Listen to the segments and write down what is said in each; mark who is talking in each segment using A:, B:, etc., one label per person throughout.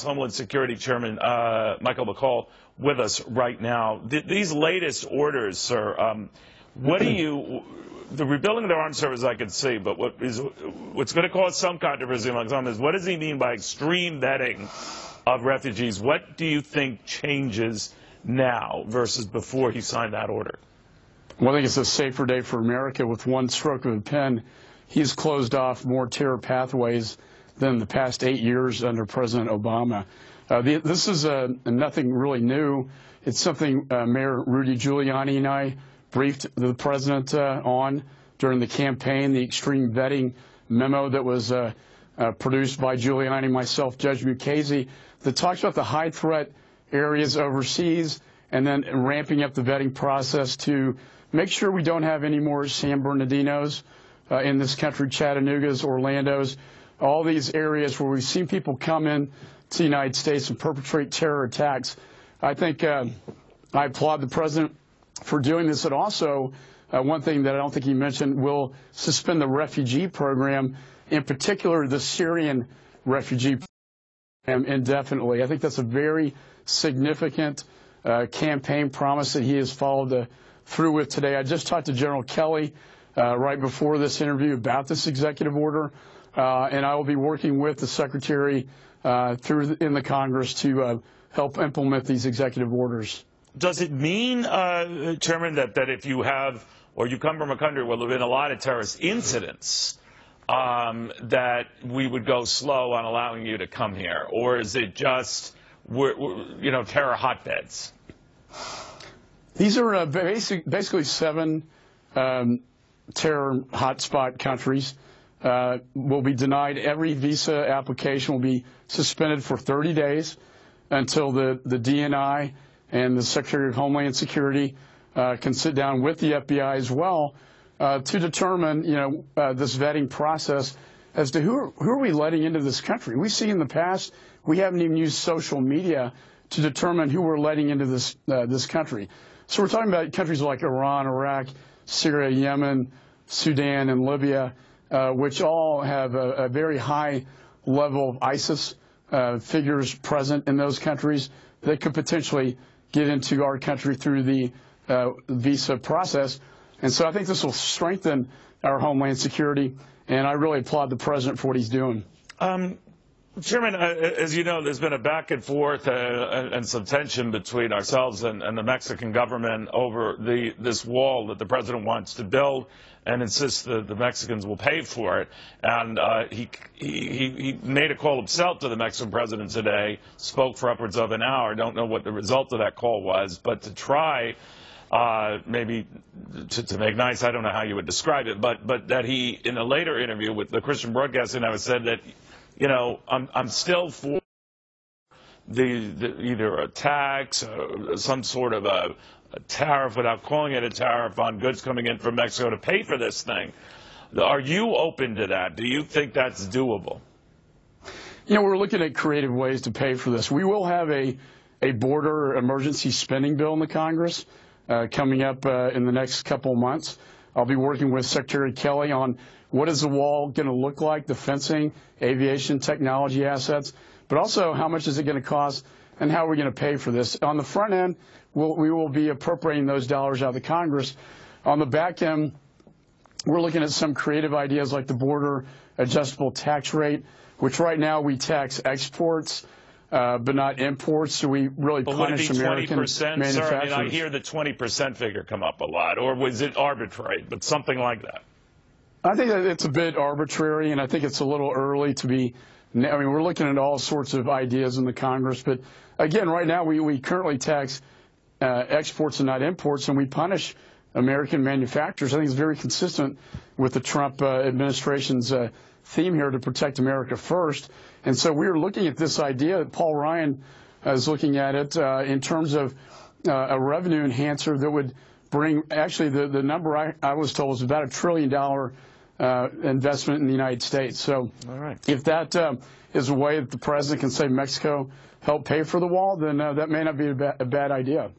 A: Homeland Security Chairman Michael McCaul with us right now. These latest orders, sir, what do you, the rebuilding of the armed services I can see, but what's going to cause some controversy among some is, what does he mean by extreme vetting of refugees? What do you think changes now versus before he signed that order?
B: Well, I think it's a safer day for America. With one stroke of a pen, he's closed off more terror pathways than the past 8 years under President Obama. This is nothing really new. It's something Mayor Rudy Giuliani and I briefed the president on during the campaign, the extreme vetting memo that was produced by Giuliani, myself, Judge Mukasey, that talks about the high threat areas overseas and then ramping up the vetting process to make sure we don't have any more San Bernardinos in this country, Chattanoogas, Orlandos, all these areas where we've seen people come in to the United States and perpetrate terror attacks. I think I applaud the president for doing this. And also, one thing that I don't think he mentioned, will suspend the refugee program, in particular the Syrian refugee program, indefinitely. I think that's a very significant campaign promise that he has followed through with today. I just talked to General Kelly right before this interview about this executive order. And I will be working with the Secretary in the Congress to help implement these executive orders.
A: Does it mean, Chairman, that if you have, or you come from a country where there have been a lot of terrorist incidents, that we would go slow on allowing you to come here? Or is it just, terror hotbeds?
B: These are basically 7 terror hotspot countries. Will be denied. Every visa application will be suspended for 30 days until the DNI and the Secretary of Homeland Security can sit down with the FBI as well to determine, this vetting process as to who are we letting into this country. We see in the past we haven't even used social media to determine who we're letting into this country. So we're talking about countries like Iran, Iraq, Syria, Yemen, Sudan, and Libya, which all have a very high level of ISIS figures present in those countries that could potentially get into our country through the visa process. And so I think this will strengthen our homeland security, and I really applaud the president for what he's doing.
A: Chairman, as you know, there's been a back and forth and some tension between ourselves and the Mexican government over this wall that the president wants to build and insists that the Mexicans will pay for it. And he made a call himself to the Mexican president today, spoke for upwards of an hour. Don't know what the result of that call was, but to try maybe to make nice, I don't know how you would describe it, but that he, in a later interview with the Christian Broadcasting Network, said that, I'm still for either a tax or some sort of a tariff, without calling it a tariff, on goods coming in from Mexico to pay for this thing. Are you open to that? Do you think that's doable?
B: We're looking at creative ways to pay for this. We will have a border emergency spending bill in the Congress coming up in the next couple of months. I'll be working with Secretary Kelly on what is the wall going to look like, the fencing, aviation, technology assets, but also how much is it going to cost and how are we going to pay for this. On the front end, we will be appropriating those dollars out of the Congress. On the back end, we're looking at some creative ideas like the border adjustable tax rate, which right now we tax exports, but not imports, so we really punish American manufacturers.
A: Sir, I hear the 20% figure come up a lot, or was it arbitrary, but something like that?
B: I think that it's a bit arbitrary, and I think it's a little early to be. We're looking at all sorts of ideas in the Congress, but again, right now we currently tax exports and not imports, and we punish American manufacturers. I think it's very consistent with the Trump administration's theme here to protect America first. And so we're looking at this idea. Paul Ryan is looking at it in terms of a revenue enhancer that would bring, actually the number I was told was about $1 trillion investment in the United States. So if that is a way that the president can say Mexico helped pay for the wall, then that may not be a bad idea.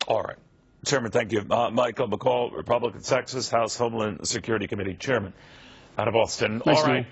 A: All right. Chairman, thank you. Michael McCaul, Republican, Texas House Homeland Security Committee Chairman out of Austin.
B: Thanks,
A: all right.